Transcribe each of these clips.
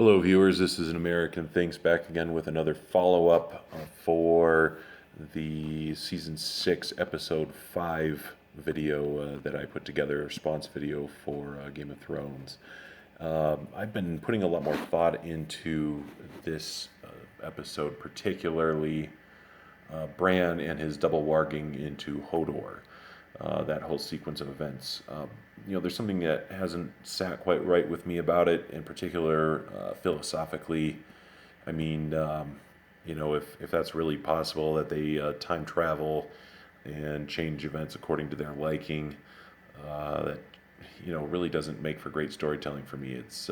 Hello, viewers. This is an American Thinks back again with another follow-up for the Season 6, Episode 5 video that I put together, a response video for Game of Thrones. I've been putting a lot more thought into this episode, particularly Bran and his double warging into Hodor. That whole sequence of events. There's something that hasn't sat quite right with me about it, in particular, philosophically. I mean, if that's really possible, that they time travel and change events according to their liking, that really doesn't make for great storytelling for me. It's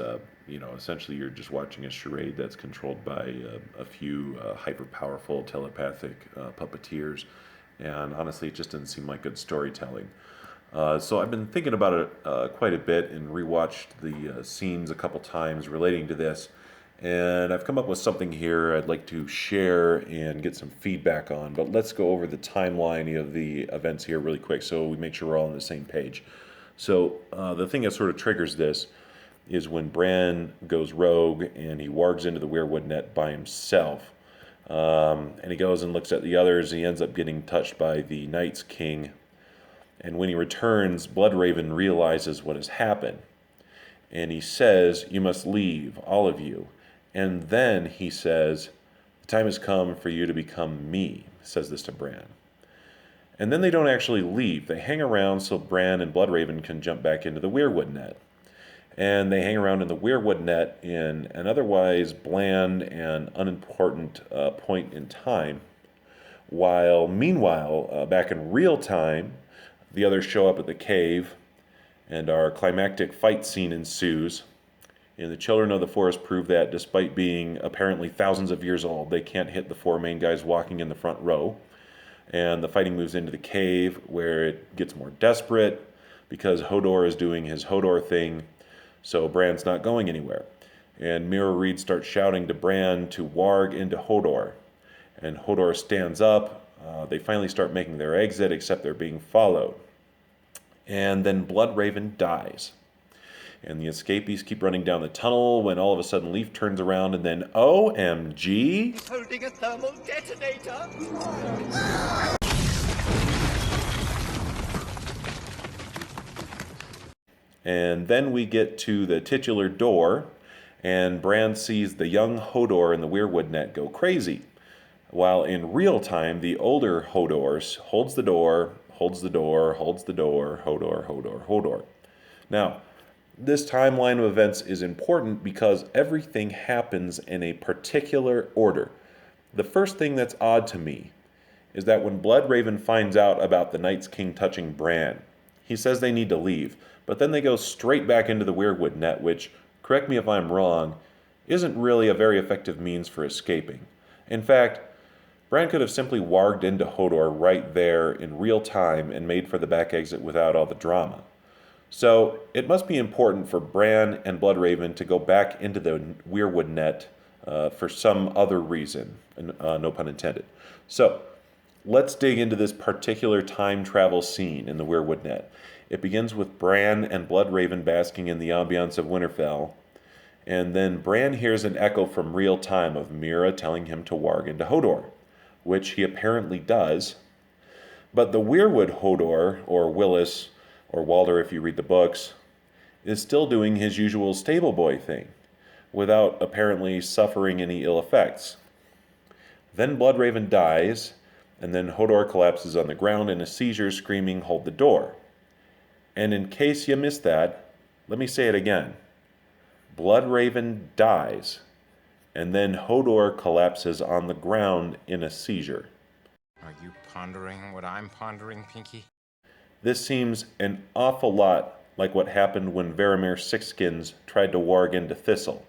essentially you're just watching a charade that's controlled by a few hyper powerful telepathic puppeteers, and honestly, it just doesn't seem like good storytelling. So I've been thinking about it quite a bit and rewatched the scenes a couple times relating to this, and I've come up with something here I'd like to share and get some feedback on. But let's go over the timeline of the events here really quick so we make sure we're all on the same page. So the thing that sort of triggers this is when Bran goes rogue and he wargs into the weirwood net by himself. And he goes and looks at the others. He ends up getting touched by the Night's King. And when he returns, Bloodraven realizes what has happened. And he says, "You must leave, all of you." And then he says, "The time has come for you to become me," says this to Bran. And then they don't actually leave. They hang around so Bran and Bloodraven can jump back into the weirwood net. And they hang around in the weirwood net in an otherwise bland and unimportant point in time, while meanwhile, back in real time, the others show up at the cave, and our climactic fight scene ensues. And the children of the forest prove that, despite being apparently thousands of years old, they can't hit the four main guys walking in the front row. And the fighting moves into the cave, where it gets more desperate, because Hodor is doing his Hodor thing. So Bran's not going anywhere. And Mira Reed starts shouting to Bran to warg into Hodor. And Hodor stands up. They finally start making their exit, except they're being followed. And then Bloodraven dies. And the escapees keep running down the tunnel when all of a sudden Leaf turns around and then OMG! He's holding a thermal detonator! And then we get to the titular door, and Bran sees the young Hodor in the weirwood net go crazy. While in real time, the older Hodor holds the door, holds the door, holds the door, Hodor, Hodor, Hodor. Now, this timeline of events is important because everything happens in a particular order. The first thing that's odd to me is that when Bloodraven finds out about the Night's King touching Bran, he says they need to leave, but then they go straight back into the weirwood net, which, correct me if I'm wrong, isn't really a very effective means for escaping. In fact, Bran could have simply warged into Hodor right there in real time and made for the back exit without all the drama. So it must be important for Bran and Bloodraven to go back into the weirwood net for some other reason, no pun intended. So let's dig into this particular time travel scene in the weirwood net. It begins with Bran and Bloodraven basking in the ambiance of Winterfell, and then Bran hears an echo from real time of Mira telling him to warg into Hodor, which he apparently does. But the weirwood Hodor, or Willis, or Walder if you read the books, is still doing his usual stable boy thing, without apparently suffering any ill effects. Then Bloodraven dies, and then Hodor collapses on the ground in a seizure, screaming, "Hold the door." And in case you missed that, let me say it again. Bloodraven dies, and then Hodor collapses on the ground in a seizure. Are you pondering what I'm pondering, Pinky? This seems an awful lot like what happened when Varamir Sixskins tried to warg into Thistle.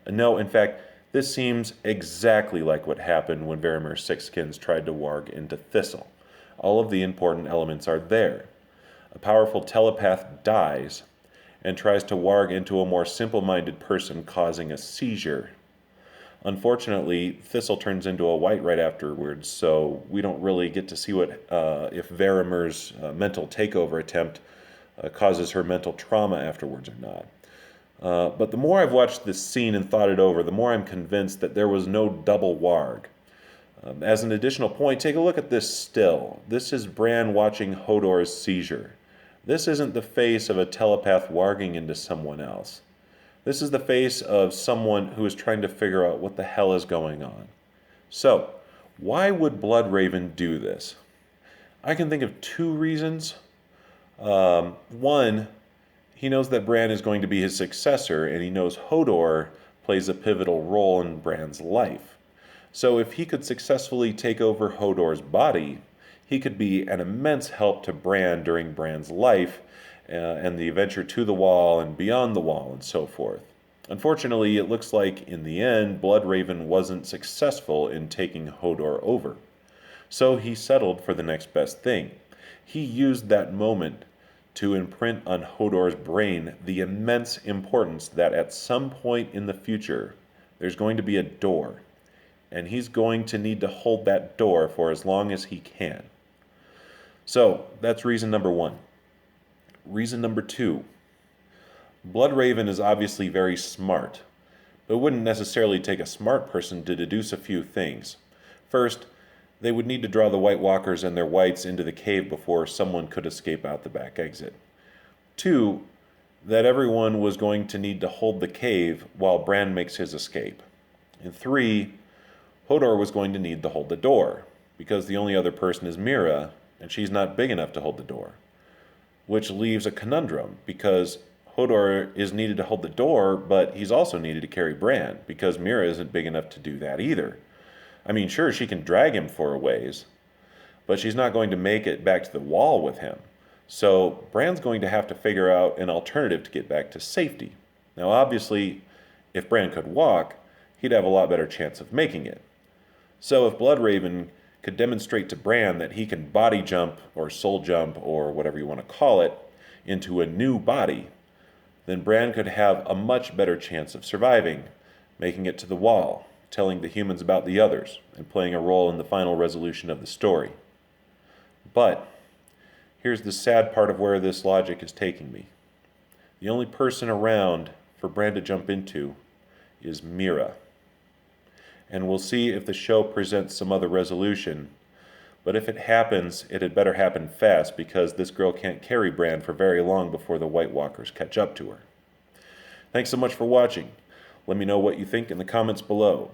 No, in fact, this seems exactly like what happened when Varamir Sixskins tried to warg into Thistle. All of the important elements are there. A powerful telepath dies and tries to warg into a more simple-minded person, causing a seizure. Unfortunately, Thistle turns into a white right afterwards, so we don't really get to see what if Varamir's mental takeover attempt causes her mental trauma afterwards or not. But the more I've watched this scene and thought it over, the more I'm convinced that there was no double warg. As an additional point, take a look at this still. This is Bran watching Hodor's seizure. This isn't the face of a telepath warging into someone else. This is the face of someone who is trying to figure out what the hell is going on. So, why would Bloodraven do this? I can think of two reasons. One, he knows that Bran is going to be his successor, and he knows Hodor plays a pivotal role in Bran's life. So if he could successfully take over Hodor's body, he could be an immense help to Bran during Bran's life and the adventure to the Wall and beyond the Wall and so forth. Unfortunately, it looks like in the end, Bloodraven wasn't successful in taking Hodor over. So he settled for the next best thing. He used that moment to imprint on Hodor's brain the immense importance that at some point in the future, there's going to be a door. And he's going to need to hold that door for as long as he can. So that's reason number one. Reason number two. Bloodraven is obviously very smart, but it wouldn't necessarily take a smart person to deduce a few things. First, they would need to draw the White Walkers and their whites into the cave before someone could escape out the back exit. Two, that everyone was going to need to hold the cave while Bran makes his escape. And three, Hodor was going to need to hold the door, because the only other person is Mira, and she's not big enough to hold the door. Which leaves a conundrum, because Hodor is needed to hold the door, but he's also needed to carry Bran, because Mira isn't big enough to do that either. I mean, sure, she can drag him for a ways, but she's not going to make it back to the Wall with him. So Bran's going to have to figure out an alternative to get back to safety. Now, obviously, if Bran could walk, he'd have a lot better chance of making it. So if Bloodraven could demonstrate to Bran that he can body jump or soul jump or whatever you want to call it into a new body, then Bran could have a much better chance of surviving, making it to the Wall, telling the humans about the others, and playing a role in the final resolution of the story. But here's the sad part of where this logic is taking me. The only person around for Bran to jump into is Mira. And we'll see if the show presents some other resolution. But if it happens, it had better happen fast, because this girl can't carry Bran for very long before the White Walkers catch up to her. Thanks so much for watching. Let me know what you think in the comments below.